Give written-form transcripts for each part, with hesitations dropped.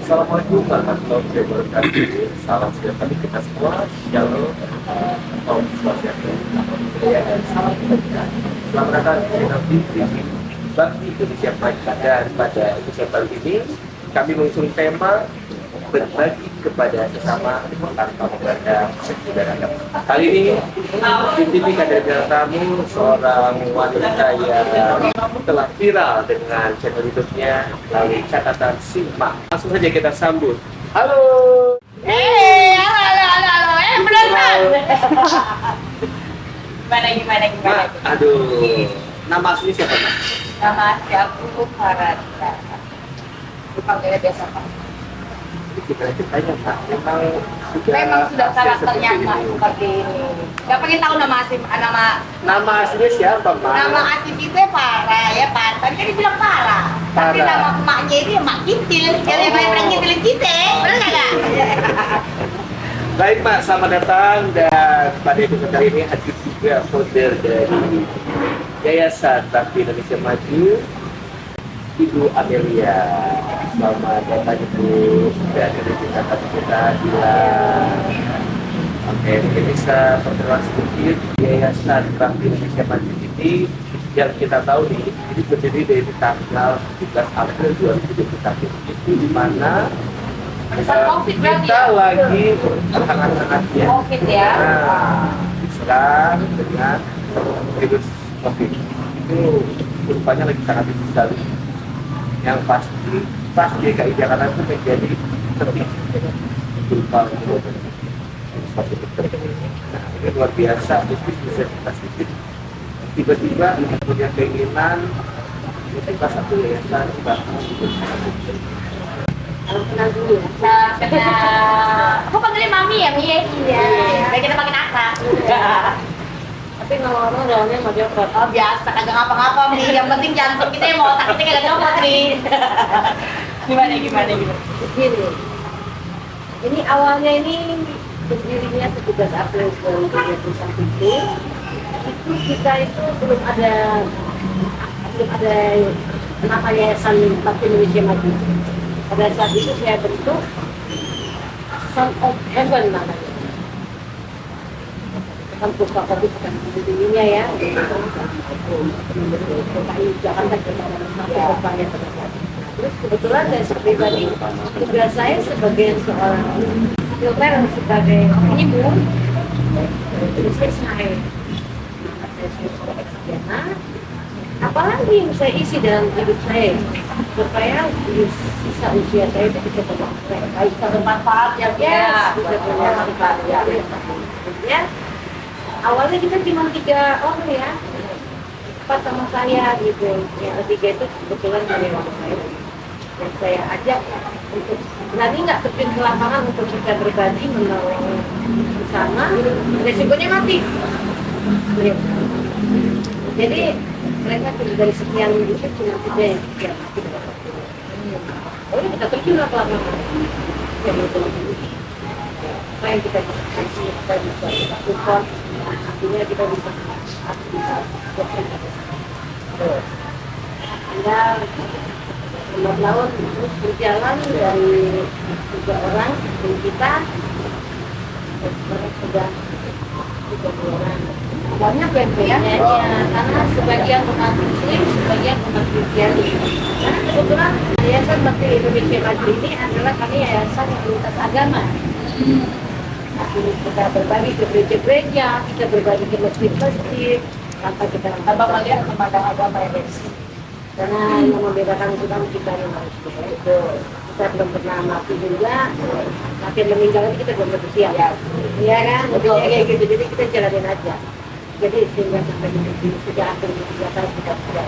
Assalamualaikum warahmatullahi wabarakatuh. Salam sejahtera kita semua. Shalom. Om Swastiastu. Budaya dan salam kebajikan. Selamat datang di channel TV Bakti Indonesia Maju. Dan pada episode kali ini kami mengusung tema berbagi kepada sesama tanpa memandang segi dan agama. Kali ini di TV ada tamu seorang wanita yang telah viral dengan channel YouTube-nya melalui catatan Sigma. Langsung saja kita sambut. Halo. Halo. Beneran. Gimana? Aduh. Nama asli siapa, Mak? Nama asli aku Farada. Dipanggilnya biasa Pak. Kita tanya, Pak. Memang sudah karakternya Mak seperti ini. Gak pengen tahu nama asli, Nama aslinya siapa, Mak? nama asli kita Farah ya Pak. Tadi kan dibilang Farah. Tapi Farah. nama emaknya ini Mak Kintil. Jadi yang paling pernah ngintilin kita, bener nggak? Baik, Mak, selamat datang. Dan pada episode kali ini hadir juga founder dari Yayasan Bakti Indonesia Maju, Ibu Amelia. Selamat datang, Ibu. Dan ini kita bilang, oke, mungkin bisa perkenalan sedikit. Yayasan Bakti Indonesia Maju ini yang kita tahu nih, ini berdiri dari tanggal 17 April 2021, itu di mana COVID berarti kita ya? lagi hangat-hangatnya COVID ya? diserang dengan virus COVID. Itu rupanya lagi sangat tinggi sekali. Yang pasti pas DKI Jakarta itu menjadi tertinggi berupa seperti itu. Nah, ini luar biasa. Itu bisa kita sedikit tiba-tiba punya keinginan kita satu yayasan Kenal dulu ya. Aku panggilnya Mami ya, Mie. Iya. Biar kita makin akrab. Tapi ngomong-ngomong dalamnya mau dia berat. Oh biasa, kagak ngapa-ngapa Mi. Yang penting jantung kita mau otak kita kagak copot Mi. Gimana? Begini, ini awalnya ini berdirinya 17 April 2021 itu kita itu belum ada nama Yayasan Bakti Indonesia Maju. Pada saat itu saya bentuk Son of Heaven namanya. Kan buka COVID kan dirinya ya. DKI Jakarta kita terus kebetulan saya pribadi tugas saya sebagai seorang filter sebagai ibu istri saya apalagi yang saya isi dalam hidup saya supaya di sisa usia saya itu bisa Bermanfaat ya Mi. bisa bermanfaat ya. Awalnya kita cuma 3 orang ya, 4 sama saya gitu. Yang ketiga itu kebetulan dari orang saya. Dan saya ajak untuk berani nggak terjun ke lapangan untuk kita berbagi menolong bersama. Resikonya mati. Jadi mereka dari sekian itu cuma 3 yang mati. Oh kita terjun ke lapangan. Ya betul. Apa yang kita bisa kasih, kita bisa support. Artinya kita bisa tinggal 4 tahun terus berjalan dari 3 orang dan kita sekarang sudah 30 orang. Banyak ya Mi ya. Karena sebagian umat Muslim, sebagian umat Kristiani. Karena kebetulan Yayasan Bakti Indonesia Maju ini adalah kami yayasan yang lintas agama. Kita berbagi ke gereja-gereja, kita berbagi ke masjid-masjid, tanpa kita Abang melihat memandang agama ya guys. karena yang membedakan kita memang itu kita belum pernah mati juga, makin meninggal itu kita belum tentu siap. Iya kan? Betul. Kayak gitu, jadi kita jalanin aja. Jadi sehingga sampai di sini sudah hampir 3 tahun kita sudah.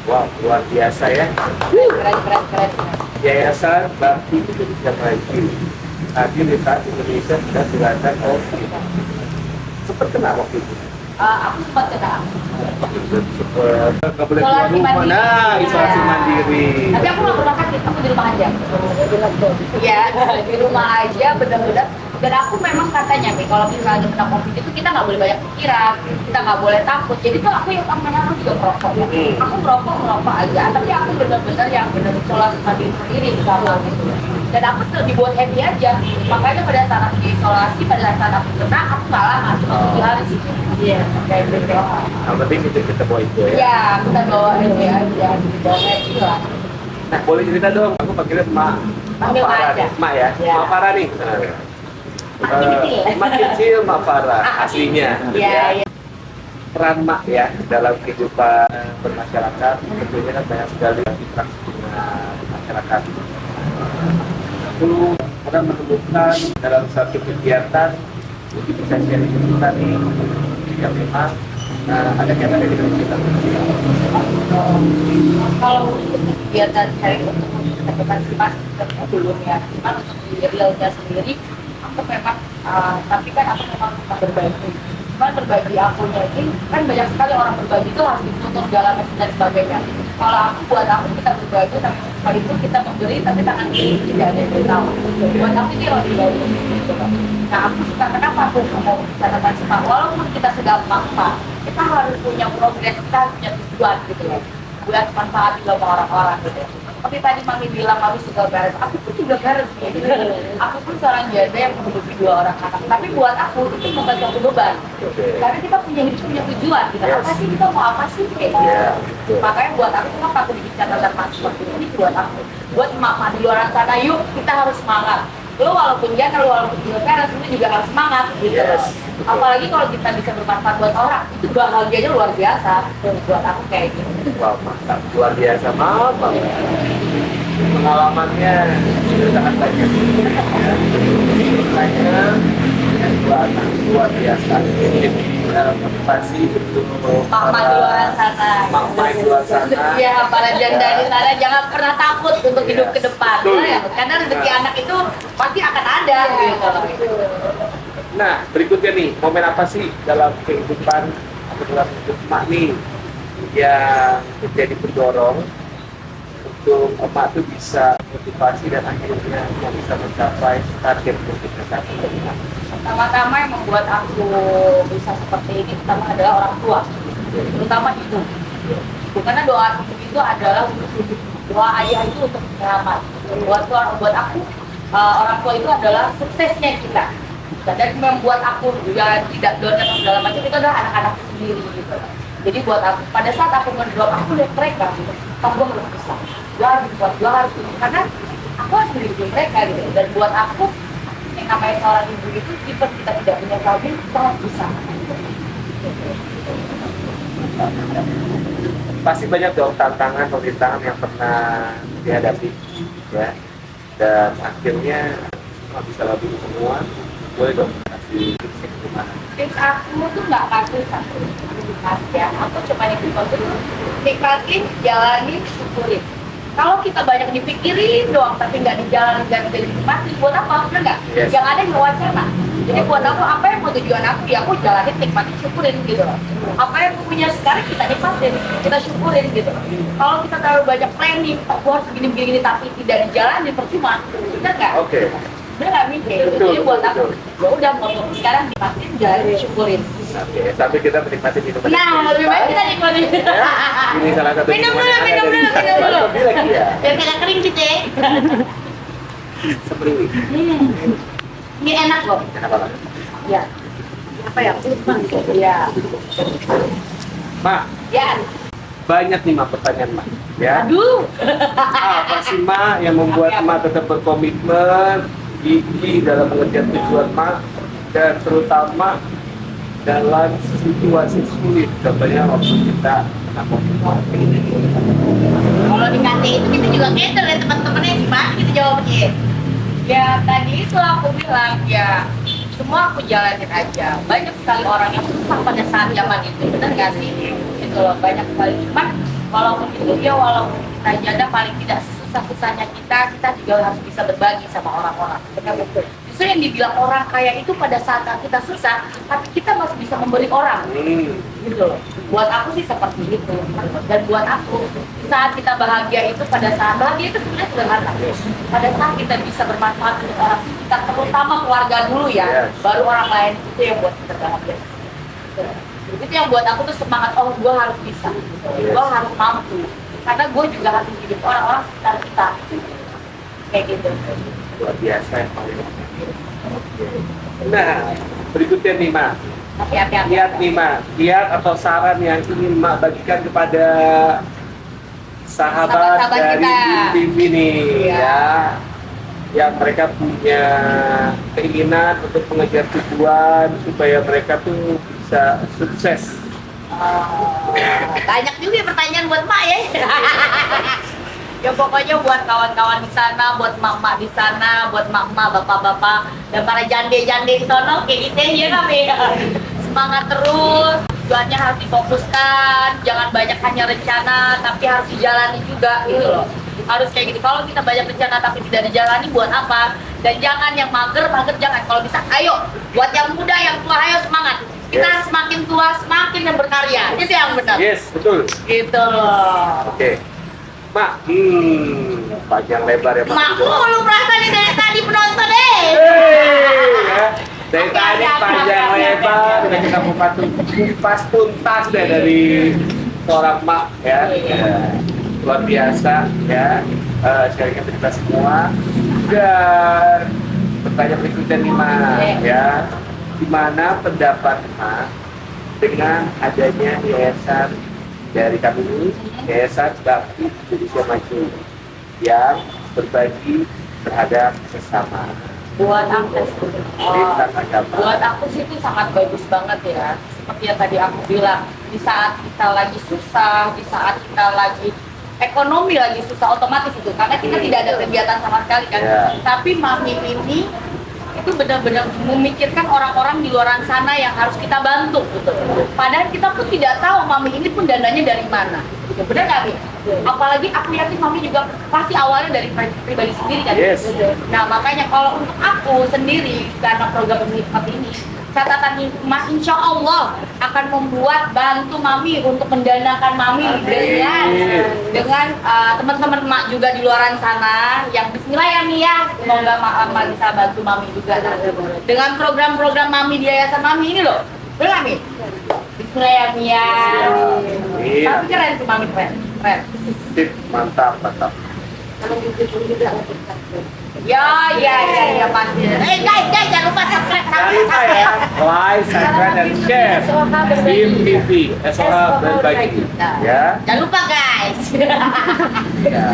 Wow, luar biasa ya. Keren. Yayasan Bakti Indonesia Maju hadir di saat Indonesia sedang dilanda COVID. Sempat kena waktu itu. Aku sempat kena. Nggak boleh keluar Isolasi rumah. mandiri. Nah, isolasi Iya. mandiri. Tapi aku nggak ke rumah sakit, aku di rumah aja. Iya, di rumah aja benar-benar Dan aku memang katanya nih, kalau misalnya kena COVID itu kita nggak boleh banyak pikiran, kita nggak boleh takut. Jadi tuh aku yang namanya aku juga merokok ya. Aku merokok aja, tapi aku benar-benar yang benar isolasi sendiri sama gitu. Dan aku tuh dibuat happy aja. Makanya pada saat aku isolasi, pada saat aku kena, aku nggak lama, cuma 7 hari sih. Iya, kayak gitu. Yang penting kita bawa itu ya. Iya, kita bawa ini ya, jangan dibawa kayak gitu lah. Nah, boleh cerita dong, aku panggilnya Mak. Panggil Mak Farah aja. nih, Mak ya. Ya. Mak Farah nih. Mak kecil, Mak Farah aslinya. Iya, ya. iya. Peran Mak ya dalam kehidupan bermasyarakat tentunya kan banyak sekali interaksi dengan masyarakat. Aku pernah menemukan dalam satu kegiatan mungkin bisa sharing ke kita nih yang memang ada kaitan dengan kita. Kalau untuk kegiatan sharing untuk partisipasi sebelumnya, cuman untuk di realnya sendiri, aku memang, tapi kan aku memang suka berbagi. Cuman berbagi akunya ini, kan banyak sekali orang berbagi itu harus dituntut segala macam dan sebagainya. Kalau aku, buat aku kita berbagi, tapi kali itu kita memberi, tapi tangan kiri tidak ada yang beritahu. Buat aku itu lebih baik. Gitu. Nah, aku suka, kenapa aku mau catatan sepak? Walaupun kita sudah maksa, kita harus punya progres, kita harus punya tujuan gitu ya. Buat manfaat juga ke orang-orang gitu ya. Tapi tadi Mami bilang Mami suka beres, aku pun juga beres gitu. Aku pun seorang janda yang menghidupi 2 orang anak. Tapi buat aku itu bukan suatu beban. Karena kita punya hidup punya tujuan. Kita apa sih, kita mau apa sih kayak gitu. Makanya buat aku kenapa aku bikin catatan mas seperti ini buat aku. Buat emak-emak di luar sana, yuk kita harus semangat. Lo walaupun janda, lo walaupun juga beres, itu juga harus semangat gitu. Apalagi kalau kita bisa bermanfaat buat orang, itu bahagianya luar biasa. Buat aku kayak gitu. Wah, mantap. Luar biasa, mantap. Pengalamannya sudah sangat banyak. Makanya luar biasa. Dalam motivasi untuk Mama di luar sana. Mama di luar sana. Iya, para janda di sana jangan pernah takut untuk hidup ke depan. Betul. Ya, karena rezeki anak itu pasti akan ada gitu. Nah, berikutnya nih, momen apa sih dalam kehidupan atau dalam hidup Mak nih yang menjadi pendorong untuk emak tuh bisa motivasi dan akhirnya bisa mencapai target kesuksesan. Pertama-tama yang membuat aku bisa seperti ini pertama adalah orang tua, terutama ibu. Karena doa ibu itu adalah doa ayah itu untuk selamat. Buat aku orang tua itu adalah suksesnya kita. Dan membuat aku juga tidak down atau segala macam itu adalah anak-anakku sendiri gitu. Jadi buat aku pada saat aku ngedrop aku lihat mereka gitu, gue harus bisa, gue harus bisa, gue harus bisa. Karena aku harus mendukung mereka gitu. Dan buat aku yang namanya seorang ibu itu even kita tidak punya suami kita harus bisa. Pasti banyak dong tantangan rintangan yang pernah dihadapi ya, dan akhirnya semua bisa lebih semua. Boleh dong kasih tipsnya gimana? Tips aku tuh nggak kasih satu ya, aku cuma nikmatin, jalanin, syukurin. Kalau kita banyak dipikirin doang tapi nggak dijalanin dan nggak dinikmatin, buat apa? Bener nggak? Yes. Yang ada yang wacana. Jadi buat aku apa yang mau tujuan aku ya aku jalanin, nikmatin, syukurin gitu loh. Apa yang aku punya sekarang kita nikmatin, kita syukurin gitu. Kalau kita terlalu banyak planning, aku harus begini tapi tidak dijalanin percuma, bener nggak? Oke. Bener nggak mikir? Jadi buat aku ya udah mau sekarang nikmatin, jalanin, syukurin. Oke, sampai kita menikmati minuman. Nah, lebih baik kita nikmatin. Ya, ini salah satu Minum minuman dulu, yang ada minum di dulu, sana. minum dulu. Lebih lagi ya. Biar kagak kering gitu ya. Seperti Ini enak loh. enak banget. Ya. Apa ya? Iya. Mak, Ya. banyak nih Mak pertanyaan Mak. Ya. Aduh. Apa sih Mak yang membuat Mak tetap berkomitmen, gigih dalam mengejar tujuan Mak, dan terutama dalam situasi sulit, contohnya waktu kita kena COVID. Kalau dikasih itu kita juga ngedel ya teman-temannya gimana kita jawabnya. Ya tadi itu aku bilang ya semua aku jalanin aja. Banyak sekali orang yang susah pada saat zaman itu, benar nggak sih? Itu loh banyak sekali. Cuman walaupun itu ya walaupun kita janda paling tidak sesusah-susahnya kita juga harus bisa berbagi sama orang-orang. Benar betul. Justru yang dibilang orang kaya itu pada saat kita susah, tapi kita masih bisa memberi orang. Gitu loh. Buat aku sih seperti itu. Dan buat aku saat kita bahagia itu pada saat bahagia itu sebenarnya sederhana. Pada saat kita bisa bermanfaat untuk orang kita, terutama keluarga dulu ya, Yes. baru orang lain, itu yang buat kita bahagia. Itu yang buat aku tuh semangat, oh gue harus bisa, gue harus mampu, karena gue juga harus hidup orang-orang sekitar kita, kayak gitu. Luar biasa ya Mak. Nah, berikutnya nih Mak. Hati-hati. Kiat nih Mak, kiat atau saran yang ingin Mak bagikan kepada sahabat Sahabat-sahabat dari kita. TV nih Iya. ya, yang mereka punya keinginan untuk mengejar tujuan supaya mereka tuh bisa sukses. Banyak juga pertanyaan buat Mak ya. Ya pokoknya buat kawan-kawan di sana, buat mak-mak di sana, buat mak-mak, bapak-bapak, dan para jande-jande di sana, kayak gitu ya kami. Semangat terus, tujuannya harus difokuskan, jangan banyak hanya rencana, tapi harus dijalani juga gitu loh. Harus kayak gitu. Kalau kita banyak rencana tapi tidak dijalani, buat apa? Dan jangan yang mager jangan. Kalau bisa, ayo. Buat yang muda, yang tua, ayo semangat. Kita Yes. semakin tua, semakin yang berkarya. Itu yang benar. Yes, betul. Gitu loh. Oke. Mak, panjang lebar ya Mak. Mak, lu merasa nih dari tadi penonton deh. Ya. Dari tadi panjang lebar, udah kita kupas tuntas deh dari seorang Mak ya. Luar biasa ya. Sekali lagi kita semua. Dan pertanyaan berikutnya nih Mak ya. Gimana pendapat Mak dengan adanya yayasan dari kami ini, Yayasan Bakti Indonesia Maju yang berbagi terhadap sesama Buat aku, lintas agama. buat aku sih itu sangat bagus banget ya. Seperti yang tadi aku bilang, di saat kita lagi susah, di saat kita lagi ekonomi lagi susah, otomatis itu karena kita tidak ada kegiatan sama sekali kan. Ya. Tapi Mami ini itu benar-benar memikirkan orang-orang di luar sana yang harus kita bantu gitu. Padahal kita pun tidak tahu Mami ini pun dananya dari mana. Gitu. Benar nggak, Mi? Apalagi aku yakin Mami juga pasti awalnya dari pribadi sendiri kan. Yes. Nah makanya kalau untuk aku sendiri karena program hikmat ini, catatan hikmah insya Allah akan membuat bantu Mami untuk mendanakan Mami dengan teman-teman Mak juga di luaran sana yang Bismillah ya Mi ya, semoga Mak bisa bantu Mami juga dengan program-program Mami di yayasan Mami ini loh, benar Mi? Bismillah ya Mi ya. Iya. Tapi keren sih Mami, keren. Sip, mantap, mantap. Kalau gitu juga Ya pasti. Guys, jangan lupa subscribe. Jangan lupa ya, like, subscribe, dan share Bim TV, SOH berbagi. Ya. Jangan lupa guys. Ya.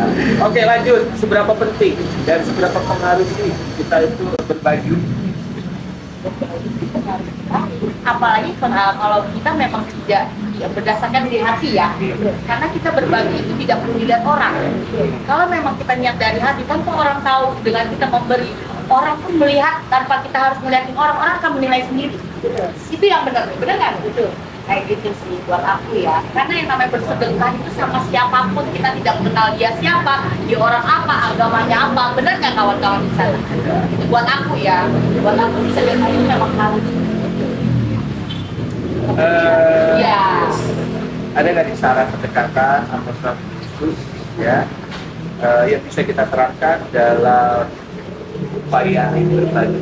Oke, lanjut. Seberapa penting dan seberapa pengaruh sih kita itu berbagi? Apalagi kalau kita memang tidak berdasarkan dari hati ya, karena kita berbagi itu tidak perlu dilihat orang. Kalau memang kita niat dari hati, tanpa orang tahu dengan kita memberi, orang pun melihat tanpa kita harus melihatin orang akan menilai sendiri. Itu yang benar nggak? Betul. Kayak gitu sih buat aku ya, karena yang namanya bersedekah itu sama siapapun, kita tidak mengenal dia siapa, dia orang apa, agamanya apa, benar nggak kawan-kawan di sana? Itu buat aku ya, buat aku sedekah itu memang harus. Ya. Ada nggak nih saran pendekatan atau strategi khusus ya yang bisa kita terapkan dalam upaya berbagi?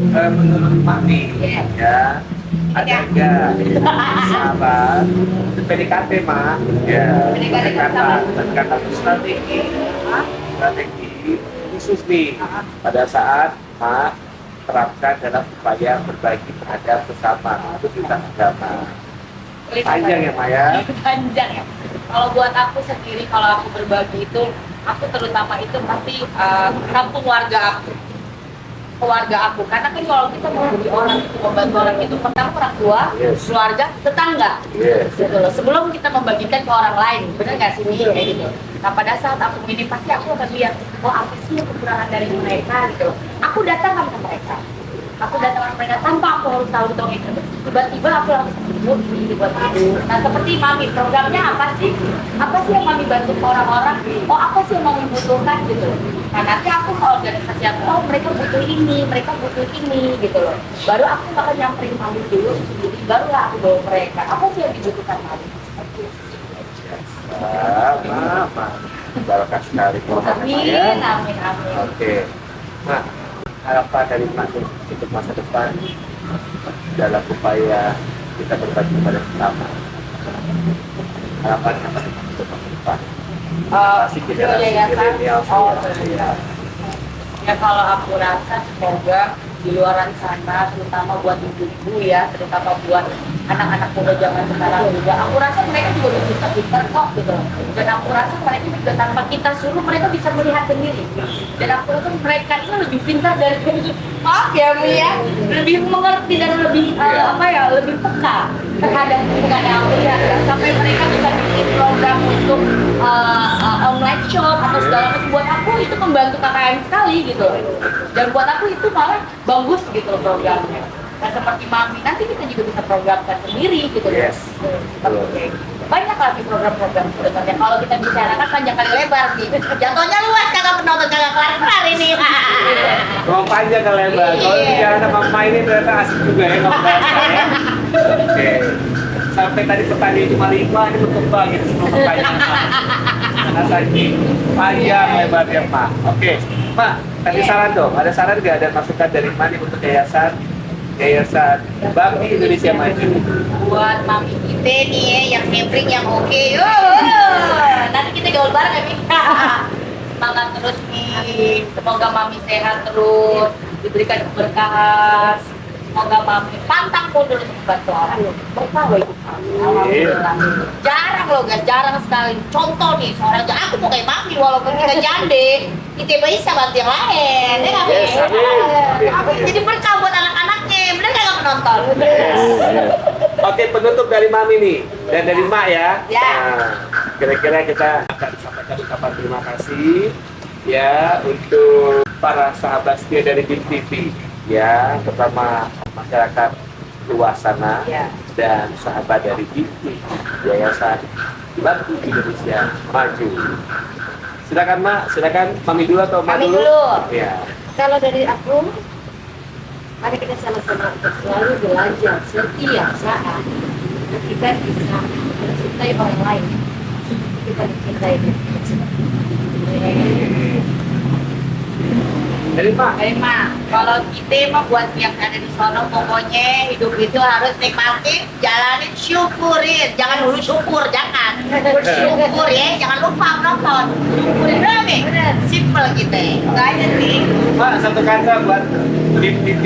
Menurut Mami ya, ada nggak saran PDKT Mak ya, pendekatan strategi khusus nih pada saat Mak terapkan dalam upaya berbagi terhadap sesama itu lintas agama. Panjang ya Maya? Panjang ya. Kalau buat aku sendiri, kalau aku berbagi itu, aku terutama itu pasti kampung keluarga aku. Karena kan kalau kita mau bagi orang itu, membantu orang itu, pertama orang tua, Yes. keluarga, tetangga. Yes. Gitu loh. Sebelum kita membagikan ke orang lain, benar nggak sih Mi? Kayak gitu. Nah pada saat aku ini pasti aku akan lihat, oh apa sih yang kekurangan dari mereka gitu. Aku datang ke mereka. Aku datang ke mereka tanpa aku harus tahu dong itu. Tiba-tiba aku langsung gitu buat aku. Nah seperti Mami, programnya apa sih? Apa sih yang Mami bantu ke orang-orang? Oh apa sih yang Mami butuhkan gitu. Nah nanti aku ke organisasi aku, oh mereka butuh ini gitu loh. Baru aku bakal nyamperin Mami dulu, barulah aku bawa mereka. Apa sih yang dibutuhkan Mami? Mama. Barokah sekali. Amin, amin, amin. Oke. Nah, harapan dari Mak untuk masa depan dalam upaya kita berbagi kepada sesama. Harapannya apa untuk masa depan? Pasti generasi milenial. Ya kalau aku rasa semoga di luaran sana, terutama buat ibu-ibu ya, terutama buat anak-anak muda zaman sekarang juga, aku rasa mereka juga udah pintar-pintar kok gitu. Dan aku rasa mereka juga tanpa kita suruh mereka bisa melihat sendiri. Dan aku rasa mereka itu lebih pintar dari maaf ya Mi ya, lebih mengerti dan lebih lebih peka terhadap lingkungan yang aku lihat ya. Sampai mereka bisa bikin program untuk online shop atau segala macam. Buat aku itu membantu KKN sekali gitu. Dan buat aku itu malah bagus gitu programnya. Nah seperti Mami, nanti kita juga bisa programkan sendiri gitu. Yes. Banyak lagi program-program sebenarnya. Kalau kita bicarakan panjang kali lebar nih. Jatuhnya luas kagak penonton kagak kelar-kelar ini. Mau panjang ke lebar. Kalau bicara sama Mama ini ternyata asik juga ya ngobrolnya. Oke. Sampai tadi pertanyaan cuma 5, ini berkembang gitu sebelum pertanyaan. Karena saking panjang lebarnya Pak. Oke, Pak, kasih saran dong. Ada saran nggak, ada masukan dari Mani untuk yayasan Bakti Indonesia Maju? Buat Mami kita nih ya, yang nembring yang oke. Nanti kita gaul bareng ya Mi. Semangat terus nih. Semoga Mami sehat terus, diberikan keberkahan. Semoga Mami pantang mundur untuk membantu orang. Berkah loh itu. Alhamdulillah. Jarang loh guys, jarang sekali. Contoh nih, seorang aku mau kayak Mami walaupun kita jande, kita bisa bantu yang lain. Ya nggak, Mi? Yes, amin. Jadi berkah buat anak-anaknya. Bener nggak penonton? Oke, penutup dari Mami nih dan dari Mak ya. Ya. Nah, kira-kira kita akan sampaikan ucapan terima kasih ya untuk para sahabat setia dari BIM TV ya, terutama masyarakat luas sana Ya. dan sahabat dari BIM TV, Yayasan Bakti Indonesia Maju. Silakan Mak, silakan Mami dulu atau Mak Mami dulu? dulu. Ya. Kalau dari aku, mari kita sama-sama untuk selalu belajar setiap saat kita bisa mencintai orang lain. Kita mencintai diri kita sendiri. Dari Mak. Emang, kalau kita mah buat yang ada di sono, pokoknya hidup itu harus nikmatin, jalanin, syukurin. Jangan dulu syukur, jangan. Bersyukur ya, jangan lupa nonton. Syukurin dulu nih. Simple kita. Itu aja sih. Mak, satu kata buat BIM TV.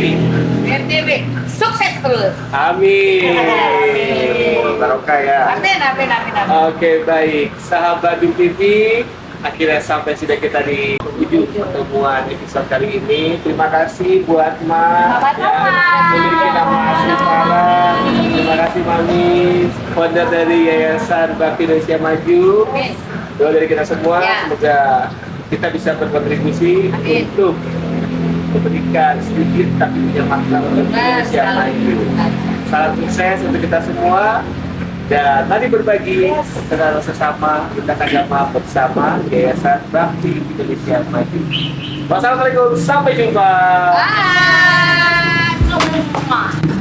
MTV, sukses terus. Amin. Barokah ya. Amin, amin, amin, amin. Oke, baik. Sahabat BIM TV, akhirnya sampai sudah kita di ujung pertemuan episode kali ini. Terima kasih buat Mak Sama-sama. memiliki nama asli Sarah. Terima kasih Mami, founder dari Yayasan Bakti Indonesia Maju. Amin. Doa dari kita semua, Ya. semoga kita bisa berkontribusi Amin. untuk memberikan sedikit tapi punya makna untuk Indonesia Maju. Salam sukses untuk kita semua. Dan mari berbagi secara sesama lintas agama bersama Yayasan Bakti Indonesia Maju. Wassalamualaikum, sampai jumpa.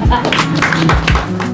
Bye.